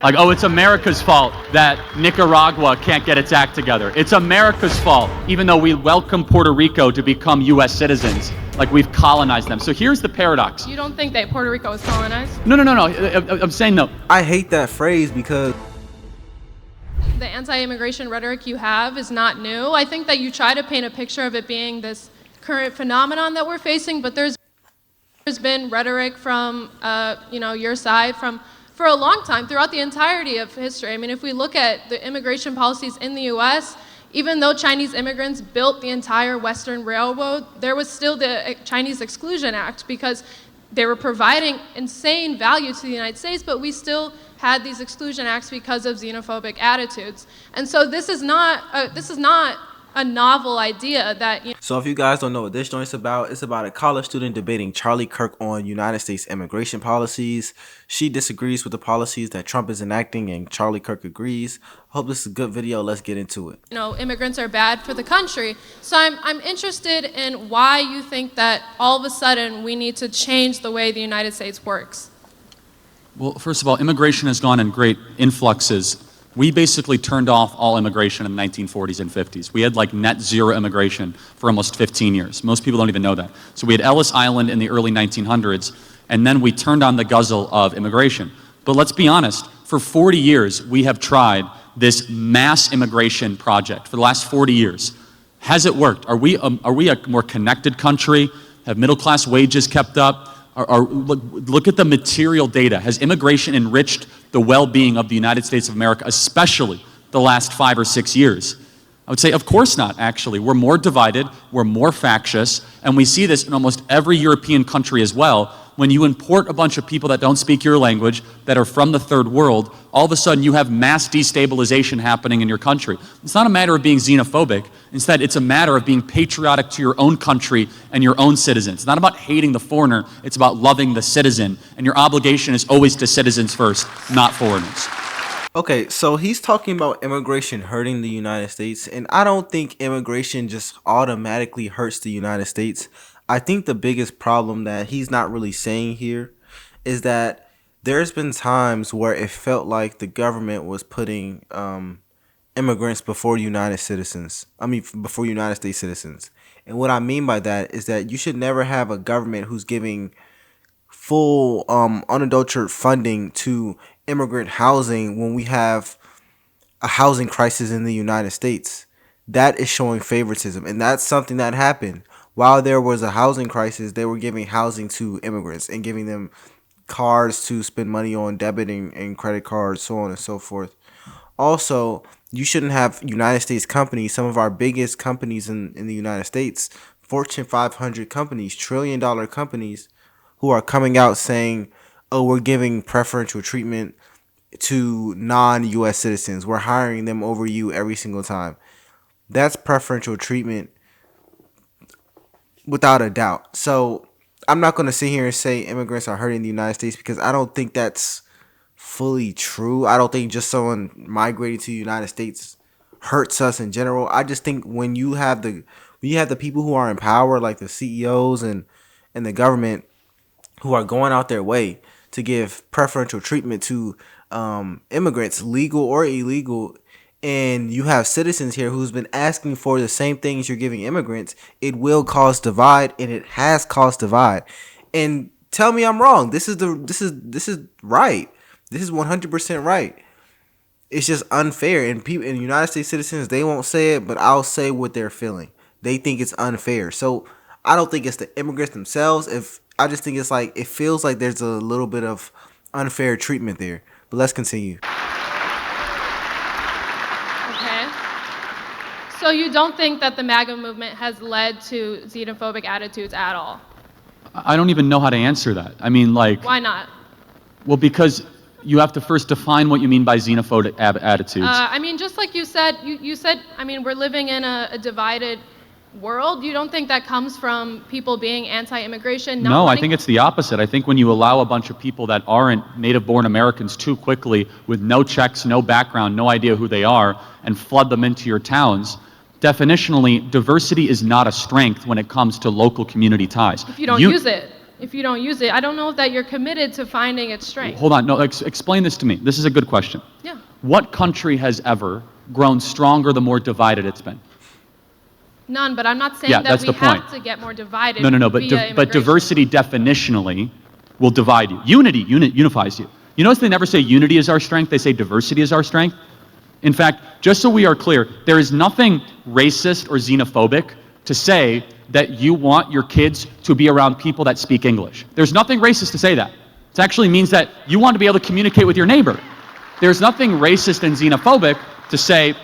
Like, oh, it's America's fault that Nicaragua can't get its act together. It's America's fault, even though we welcome Puerto Rico to become U.S. citizens, like we've colonized them. So here's the paradox. You don't think that Puerto Rico was colonized? No. I'm saying no. I hate that phrase because The anti-immigration rhetoric you have is not new. I think that you try to paint a picture of it being this current phenomenon that we're facing, but there's been rhetoric from your side for a long time, throughout the entirety of history. I mean, if we look at the immigration policies in the US, even though Chinese immigrants built the entire Western Railroad, there was still the Chinese Exclusion Act because they were providing insane value to the United States, but we still had these exclusion acts because of xenophobic attitudes. And so this is not a novel idea that, So if you guys don't know what this joint's about, it's about a college student debating Charlie Kirk on United States immigration policies. She disagrees with the policies that Trump is enacting, and Charlie Kirk agrees. Hope this is a good video. Let's get into it. Immigrants are bad for the country. So I'm interested in why you think that all of a sudden we need to change the way the United States works. Well, first of all, immigration has gone in great influxes. We basically turned off all immigration in the 1940s and 50s. We had like net zero immigration for almost 15 years. Most people don't even know that. So we had Ellis Island in the early 1900s, and then we turned on the guzzle of immigration. But let's be honest, for 40 years, we have tried this mass immigration project for the last 40 years. Has it worked? Are we a more connected country? Have middle-class wages kept up? Look at the material data. Has immigration enriched the well-being of the United States of America, especially the last 5 or 6 years? I would say, of course not, actually. We're more divided, we're more factious, and we see this in almost every European country as well. When you import a bunch of people that don't speak your language, that are from the third world, all of a sudden you have mass destabilization happening in your country. It's not a matter of being xenophobic. Instead, it's a matter of being patriotic to your own country and your own citizens. It's not about hating the foreigner, it's about loving the citizen. And your obligation is always to citizens first, not foreigners. Okay, so he's talking about immigration hurting the United States, and I don't think immigration just automatically hurts the United States. I think the biggest problem that he's not really saying here is that there's been times where it felt like the government was putting immigrants before United States citizens. And what I mean by that is that you should never have a government who's giving full unadulterated funding to immigrant housing when we have a housing crisis in the United States. That is showing favoritism, and that's something that happened. While there was a housing crisis, they were giving housing to immigrants and giving them cards to spend money on, debit and credit cards, so on and so forth. Also, you shouldn't have United States companies, some of our biggest companies in the United States, Fortune 500 companies, trillion-dollar companies, who are coming out saying, oh, we're giving preferential treatment to non-U.S. citizens. We're hiring them over you every single time. That's preferential treatment without a doubt. So I'm not going to sit here and say immigrants are hurting the United States because I don't think that's fully true. I don't think just someone migrating to the United States hurts us in general. I just think when you have the people who are in power, like the CEOs and the government, who are going out their way to give preferential treatment to immigrants, legal or illegal, and you have citizens here who's been asking for the same things you're giving immigrants, it will cause divide, and it has caused divide. And tell me I'm wrong. This is right. This is 100% right. It's just unfair, and people, and United States citizens, they won't say it, but I'll say what they're feeling. They think it's unfair. So I don't think it's the immigrants themselves. I just think it's like it feels like there's a little bit of unfair treatment there. But let's continue. So you don't think that the MAGA movement has led to xenophobic attitudes at all? I don't even know how to answer that. I mean, like... Why not? Well, because you have to first define what you mean by xenophobic attitudes. I mean, just like you said, I mean, we're living in a divided world. You don't think that comes from people being anti-immigration? No, I think it's the opposite. I think when you allow a bunch of people that aren't native-born Americans too quickly, with no checks, no background, no idea who they are, and flood them into your towns, definitionally, diversity is not a strength when it comes to local community ties. If you don't use it. if you don't use it. I don't know if that you're committed to finding its strength. Hold on. No, explain this to me. This is a good question. Yeah. What country has ever grown stronger the more divided it's been? None, but I'm not saying Yeah, that that's we the point. have to get more divided. No. But via but immigration. diversity definitionally will divide you. Unity unifies you. You notice they never say unity is our strength. They say diversity is our strength. In fact, just so we are clear, there is nothing racist or xenophobic to say that you want your kids to be around people that speak English. There's nothing racist to say that. It actually means that you want to be able to communicate with your neighbor. There's nothing racist and xenophobic to say,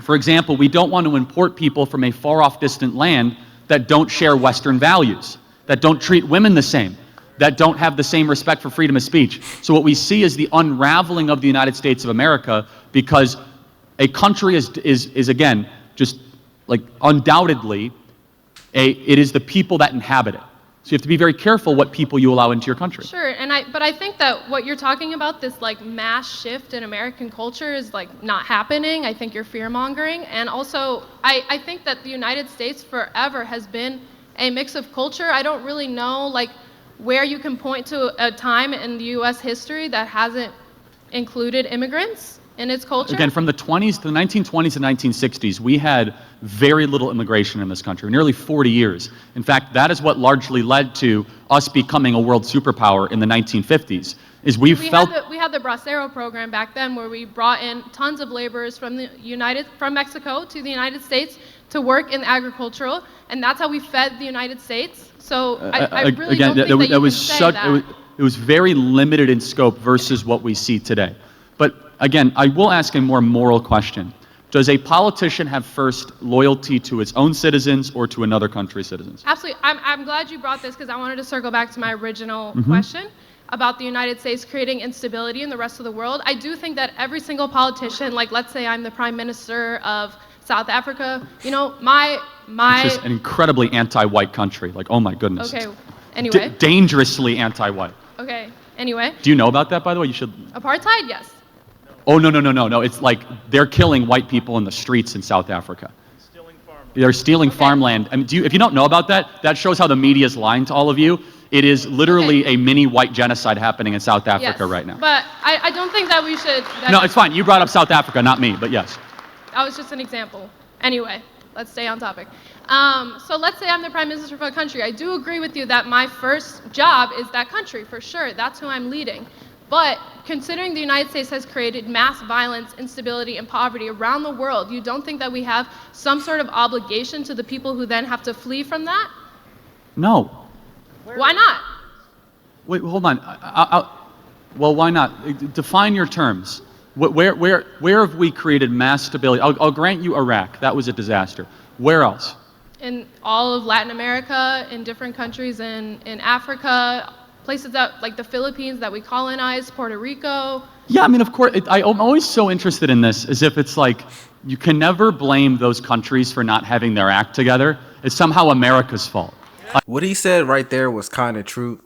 for example, we don't want to import people from a far-off distant land that don't share Western values, that don't treat women the same, that don't have the same respect for freedom of speech. So what we see is the unraveling of the United States of America, because a country is again, just like undoubtedly, it is the people that inhabit it. So you have to be very careful what people you allow into your country. Sure, but I think that what you're talking about, this like mass shift in American culture, is like not happening. I think you're fear-mongering. And also, I think that the United States forever has been a mix of culture. I don't really know like where you can point to a time in the US history that hasn't included immigrants in its culture. Again, from the 20s to the 1920s and 1960s, we had very little immigration in this country, nearly 40 years. In fact, that is what largely led to us becoming a world superpower in the 1950s, is we felt... We had the Bracero program back then, where we brought in tons of laborers from Mexico to the United States to work in agricultural, and that's how we fed the United States. So I really again, don't think that you was can say that. It was very limited in scope versus what we see today. But again, I will ask a more moral question. Does a politician have first loyalty to its own citizens or to another country's citizens? Absolutely. I'm glad you brought this, because I wanted to circle back to my original question about the United States creating instability in the rest of the world. I do think that every single politician, like let's say I'm the Prime Minister of South Africa, you know, my It's just an incredibly anti-white country. Like, oh my goodness. Okay, anyway. Dangerously anti-white. Okay, anyway. Do you know about that, by the way? You should... Apartheid, yes. Oh, no. It's like they're killing white people in the streets in South Africa. They're stealing farmland. I mean, if you don't know about that, that shows how the media is lying to all of you. It is literally a mini white genocide happening in South Africa right now. But I don't think that we should... No, it's fine. You brought up South Africa, not me, but yes. That was just an example. Anyway, let's stay on topic. So let's say I'm the Prime Minister of a country. I do agree with you that my first job is that country, for sure. That's who I'm leading. But considering the United States has created mass violence, instability, and poverty around the world, you don't think that we have some sort of obligation to the people who then have to flee from that? No. Why not? Wait, hold on. Well, why not? Define your terms. Where have we created mass stability? I'll grant you Iraq. That was a disaster. Where else? In all of Latin America, in different countries in Africa, places that, like the Philippines that we colonized, Puerto Rico. Yeah, I mean, of course, I'm always so interested in this, as if it's like, you can never blame those countries for not having their act together. It's somehow America's fault. What he said right there was kind of true.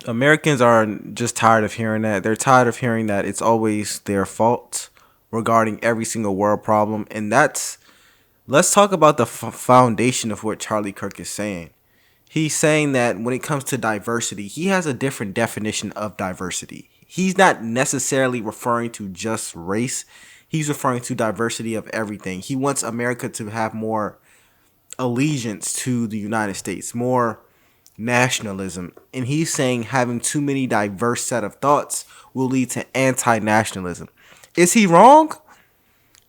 Americans are just tired of hearing that. They're tired of hearing that it's always their fault regarding every single world problem. And let's talk about the foundation of what Charlie Kirk is saying. He's saying that when it comes to diversity, he has a different definition of diversity. He's not necessarily referring to just race. He's referring to diversity of everything. He wants America to have more allegiance to the United States, more nationalism. And he's saying having too many diverse set of thoughts will lead to anti-nationalism. Is he wrong?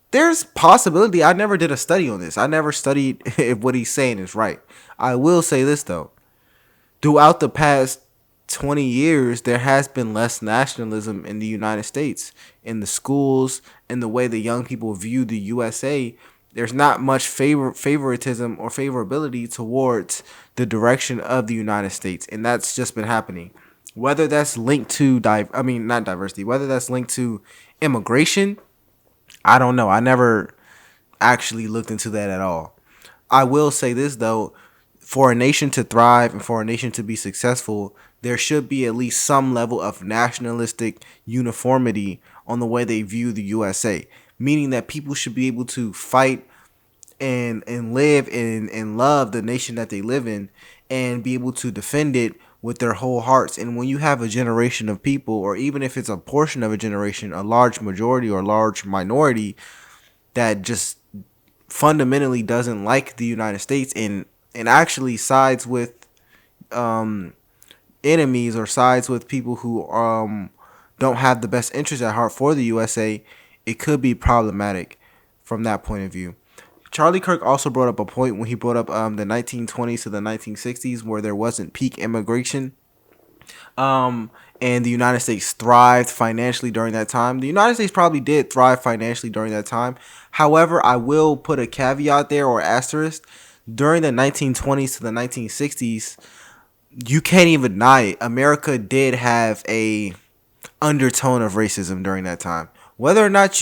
There's possibility. I never did a study on this. I never studied if what he's saying is right. I will say this, though. Throughout the past 20 years, there has been less nationalism in the United States. In the schools, in the way the young people view the USA, there's not much favoritism or favorability towards the direction of the United States. And that's just been happening. Whether that's linked to, not diversity, whether that's linked to immigration, I don't know. I never actually looked into that at all. I will say this, though. For a nation to thrive and for a nation to be successful, there should be at least some level of nationalistic uniformity on the way they view the USA. Meaning that people should be able to fight and live and love the nation that they live in and be able to defend it with their whole hearts. And when you have a generation of people, or even if it's a portion of a generation, a large majority or large minority that just fundamentally doesn't like the United States and actually sides with enemies or sides with people who don't have the best interest at heart for the USA, it could be problematic from that point of view. Charlie Kirk also brought up a point when he brought up the 1920s to the 1960s where there wasn't peak immigration. And the United States thrived financially during that time. The United States probably did thrive financially during that time. However, I will put a caveat there or asterisk. During the 1920s to the 1960s, you can't even deny it. America did have a undertone of racism during that time. Whether or not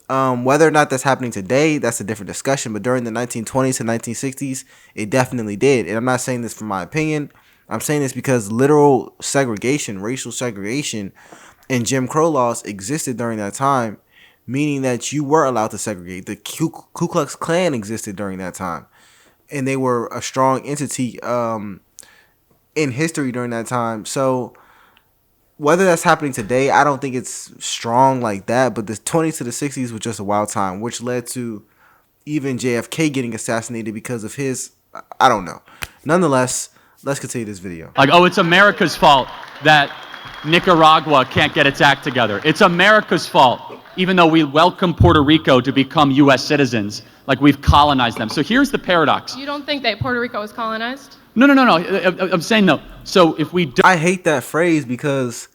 that's happening today, that's a different discussion. But during the 1920s to 1960s, it definitely did. And I'm not saying this from my opinion. I'm saying this because literal segregation, racial segregation, and Jim Crow laws existed during that time, meaning that you were allowed to segregate. The Ku Klux Klan existed during that time, and they were a strong entity in history during that time. So whether that's happening today, I don't think it's strong like that. But the 20s to the 60s was just a wild time, which led to even JFK getting assassinated because of his, I don't know. Nonetheless, let's continue this video. Like, oh, it's America's fault that Nicaragua can't get its act together. It's America's fault, even though we welcome Puerto Rico to become U.S. citizens, like we've colonized them. So here's the paradox. You don't think that Puerto Rico was colonized? No. I'm saying no. So if we do, I hate that phrase because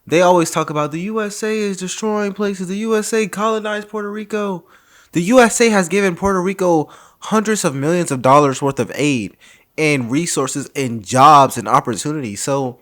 they always talk about the USA is destroying places. The USA colonized Puerto Rico. The USA has given Puerto Rico hundreds of millions of dollars worth of aid and resources and jobs and opportunities. So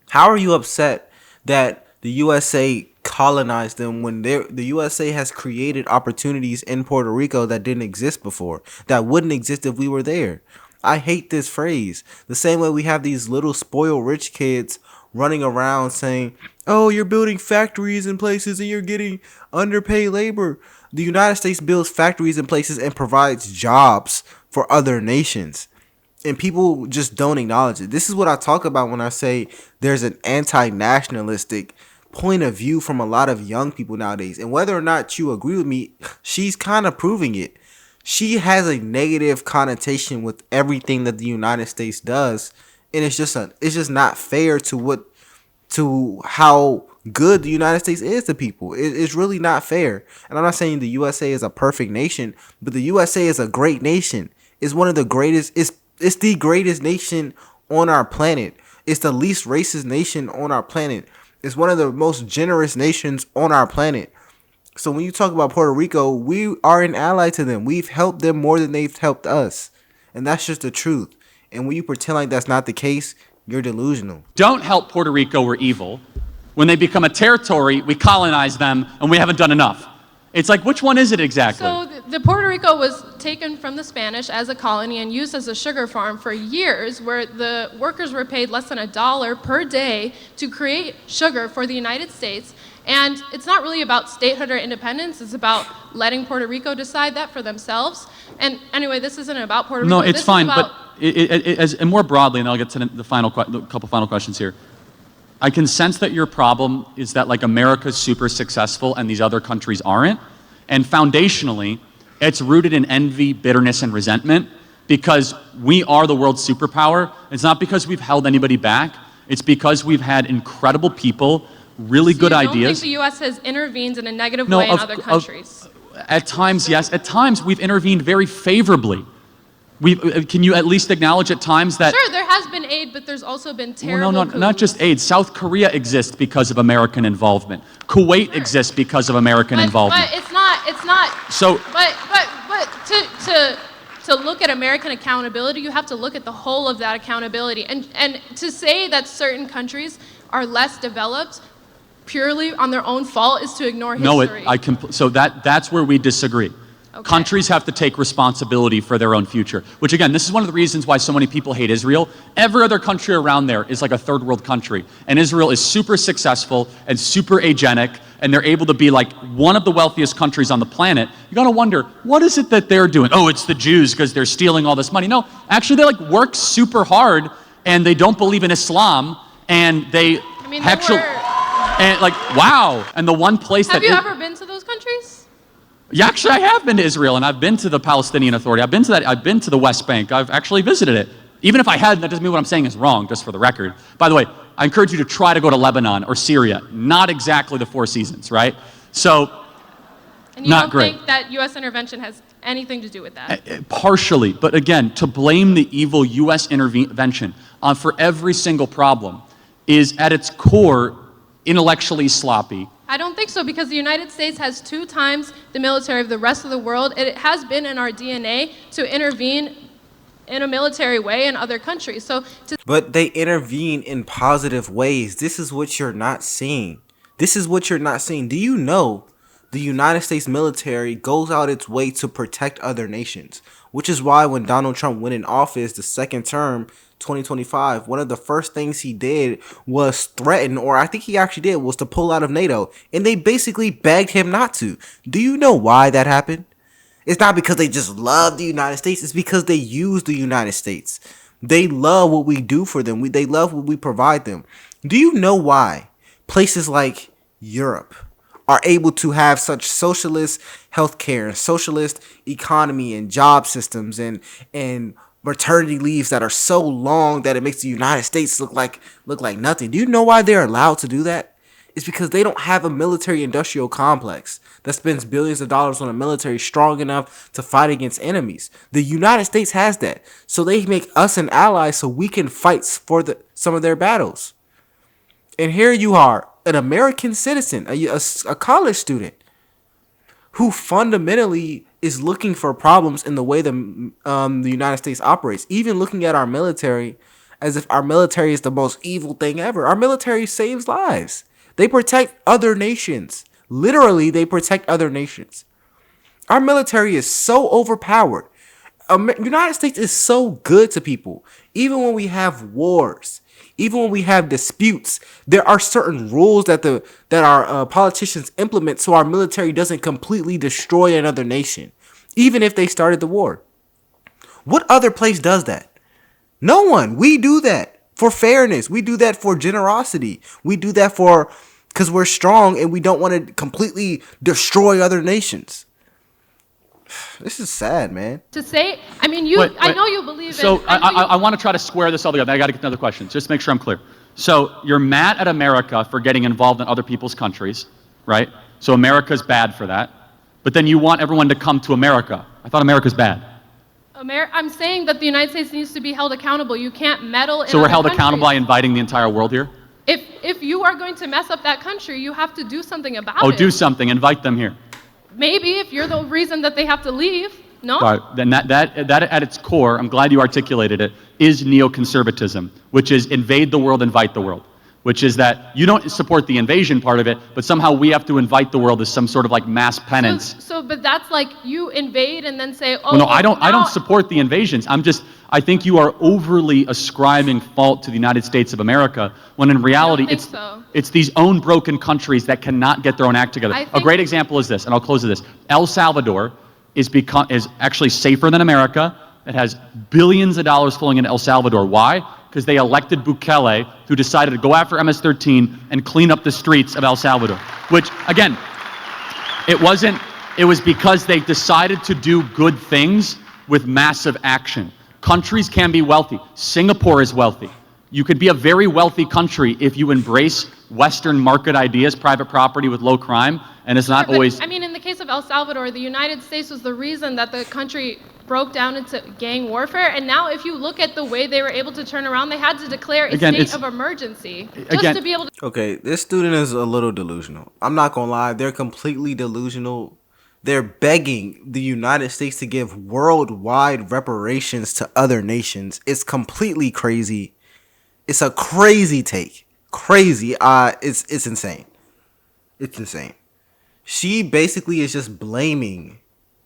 how are you upset that the USA colonized them when the USA has created opportunities in Puerto Rico that didn't exist before, that wouldn't exist if we were there? I hate this phrase. The same way we have these little spoiled rich kids running around saying, oh, you're building factories in places and you're getting underpaid labor. The United States builds factories in places and provides jobs for other nations. And people just don't acknowledge it. This is what I talk about when I say there's an anti-nationalistic point of view from a lot of young people nowadays. And whether or not you agree with me, she's kind of proving it. She has a negative connotation with everything that the United States does, and it's just not fair to how good the United States is to people. It's really not fair. And I'm not saying the USA is a perfect nation, but the USA is a great nation. It's one of the greatest. It's the greatest nation on our planet. It's the least racist nation on our planet. It's one of the most generous nations on our planet. So when you talk about Puerto Rico, we are an ally to them. We've helped them more than they've helped us. And that's just the truth. And when you pretend like that's not the case, you're delusional. don't help Puerto Rico, we're evil. When they become a territory, we colonize them, and we haven't done enough. It's like, which one is it exactly? So the Puerto Rico was taken from the Spanish as a colony and used as a sugar farm for years, where the workers were paid less than $1 per day to create sugar for the United States. And it's not really about statehood or independence. It's about letting Puerto Rico decide that for themselves. And anyway, this isn't about Puerto Rico. No, it's This fine, is about but and more broadly, and I'll get to the couple final questions here. I can sense that your problem is that like America's super successful and these other countries aren't. And foundationally, it's rooted in envy, bitterness, and resentment because we are the world's superpower. It's not because we've held anybody back. It's because we've had incredible people, really good you ideas. don't think the U.S. has intervened in a negative way in other countries? At times, yes. At times, we've intervened very favorably. Can you at least acknowledge at times that... Sure, there has been aid, but there's also been terrible Well, no, not just aid. South Korea exists because of American involvement. Kuwait exists because of American involvement. But it's not. So... But to look at American accountability, you have to look at the whole of that accountability. And to say that certain countries are less developed purely on their own fault is to ignore history. So that's where we disagree. Okay. Countries have to take responsibility for their own future, which again, this is one of the reasons why so many people hate Israel. Every other country around there is like a third world country, and Israel is super successful and super agenic, and they're able to be like one of the wealthiest countries on the planet. You gotta wonder, what is it that they're doing? Oh, it's the Jews because they're stealing all this money. No, actually they like work super hard and they don't believe in Islam, and they I mean, actually, and like, wow. And the one place have that you ever been to those countries? yeah, actually, I have been to Israel, and I've been to the Palestinian Authority. I've been to that. I've been to the West Bank. I've actually visited it. Even if I hadn't, that doesn't mean what I'm saying is wrong, just for the record. By the way, I encourage you to try to go to Lebanon or Syria. Not exactly the Four Seasons, right? So, And you not don't great. think that U.S. intervention has anything to do with that? Partially, but again, to blame the evil U.S. intervention for every single problem is at its core intellectually sloppy. I don't think so, because the United States has 2 times the military of the rest of the world. It has been in our DNA to intervene in a military way in other countries. But they intervene in positive ways. This is what you're not seeing. This is what you're not seeing. Do you know the United States military goes out its way to protect other nations? Which is why when Donald Trump went in office, the second term, 2025, one of the first things he did was threaten, or I think he actually did, was to pull out of NATO. And they basically begged him not to. Do you know why that happened? It's not because they just love the United States. It's because they use the United States. They love what we do for them. They love what we provide them. Do you know why places like Europe are able to have such socialist healthcare and socialist economy and job systems and maternity leaves that are so long that it makes the United States look like nothing? Do you know why they're allowed to do that? It's because they don't have a military industrial complex that spends billions of dollars on a military strong enough to fight against enemies. The United States has that. So they make us an ally so we can fight for some of their battles. And here you are, an American citizen, a college student, who fundamentally is looking for problems in the way the United States operates. Even looking at our military as if our military is the most evil thing ever. Our military saves lives. They protect other nations. Literally, they protect other nations. Our military is so overpowered. United States is so good to people. Even when we have wars, even when we have disputes, there are certain rules that our politicians implement so our military doesn't completely destroy another nation, even if they started the war. What other place does that? No one. We do that for fairness. We do that for generosity. We do that because we're strong and we don't want to completely destroy other nations. This is sad, man. To say, I mean, I know you believe in... So I want to try to square this all together. I got to get another question, just to make sure I'm clear. So you're mad at America for getting involved in other people's countries, right? So America's bad for that. But then you want everyone to come to America. I thought America's bad. I'm saying that the United States needs to be held accountable. You can't meddle in So we're other held countries. accountable by inviting the entire world here? If you are going to mess up that country, you have to do something about it. Oh, do something. Invite them here. Maybe if you're the reason that they have to leave. No? All right, then that at its core, I'm glad you articulated it, is neoconservatism, which is invade the world, invite the world. Which is that you don't support the invasion part of it, but somehow we have to invite the world as some sort of like mass penance. But that's like you invade and then say, oh, well, no, I don't support the invasions. I think you are overly ascribing fault to the United States of America, when in reality it's these own broken countries that cannot get their own act together. A great example is this, and I'll close with this. El Salvador is actually safer than America. It has billions of dollars flowing into El Salvador. Why? Because they elected Bukele, who decided to go after MS-13 and clean up the streets of El Salvador. Which, again, it was because they decided to do good things with massive action. Countries can be wealthy. Singapore is wealthy. You could be a very wealthy country if you embrace Western market ideas, private property with low crime, and it's not always... I mean, in the case of El Salvador, the United States was the reason that the country broke down into gang warfare, and now if you look at the way they were able to turn around, they had to declare a state of emergency just to be able to... Okay, this student is a little delusional. I'm not gonna lie, they're completely delusional. They're begging the United States to give worldwide reparations to other nations. It's completely crazy. It's a crazy take. Crazy. It's insane. It's insane. She basically is just blaming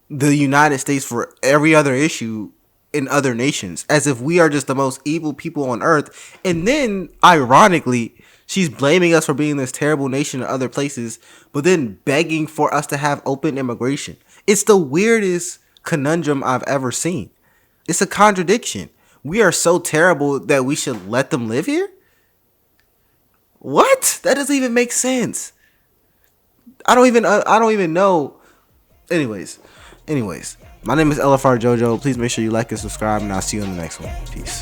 the United States for every other issue in other nations, as if we are just the most evil people on earth. And then, ironically, she's blaming us for being this terrible nation in other places, but then begging for us to have open immigration. It's the weirdest conundrum I've ever seen. It's a contradiction. we are so terrible that we should let them live here? What? That doesn't even make sense. I don't even know. Anyways, my name is LFR Jojo. Please make sure you like and subscribe, and I'll see you in the next one. Peace.